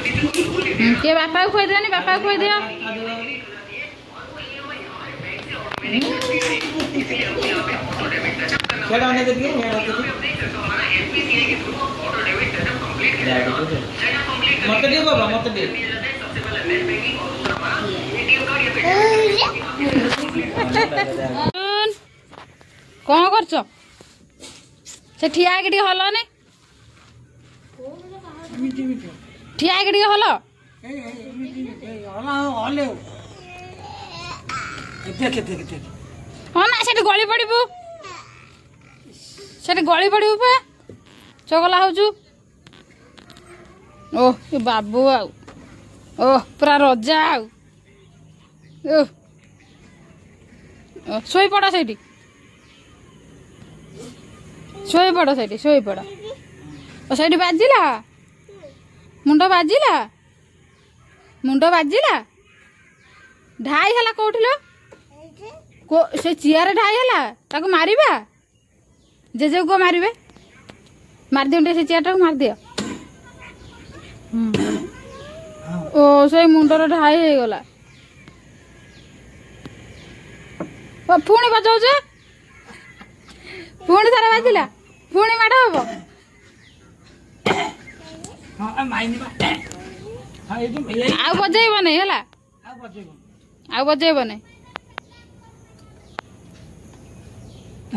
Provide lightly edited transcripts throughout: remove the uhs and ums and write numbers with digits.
के बापा को खोई दियो बापा को खोई दियो केड़ा आने देखिए मत दियो बाबा मत दियो कौन करछ से ठिया के हल ने ठिया के हल हाँ ना से गली पड़बू से गली पड़बू पे चगला हो ओह बाबू आउ ओह पूरा रजा आउ शोई पड़ से शोई पड़ से शोई पड़ से बाजिला मुंड बाजिला ढाई है कौटिल से चियार ढाई है ताको मारिबा जेजे को मारिबे मार दियो से चियार मार दियो ओ से मुंडर ढाई हो गला पुणी बजाऊ पुणी सारा बाजिला पुणी माड़ हम आ बजेब नहीं है आ बजेब नहीं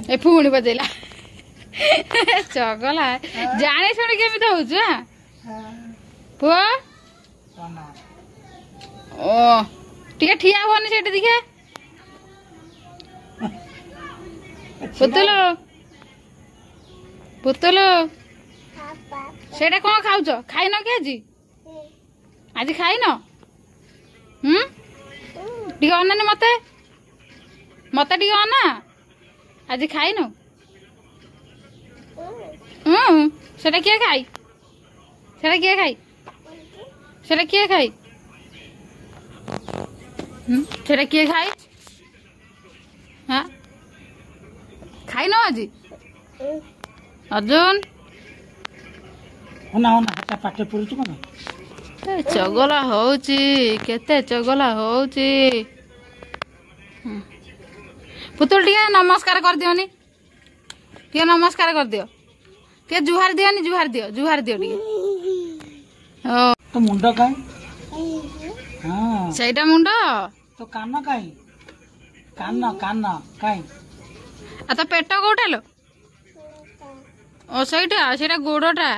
ए पुणी बजेला चगला जाने शुणी केमी हूँ पुआ ओ टे ठिया हुआ से देखिए पुतुल पुतुल से कौन खाऊच खाइन कि आज खाइन टे अनानी मते मते टे अना आज खाइन से किए खाई से किए खाई से किए खाई से किए खाई हाँ खाई न आज अर्जुन चगला होची केते चगला होची पुतुल टिके नमस्कार कर दियोनी टिके नमस्कार कर दियो टिके जुहार दियोनी जुहार दियो टिके तो मुंडो काई हां सेटा मुंडो तो कान काई कान काई आ तो पेट कोठा लो ओ सेटा गोड़टा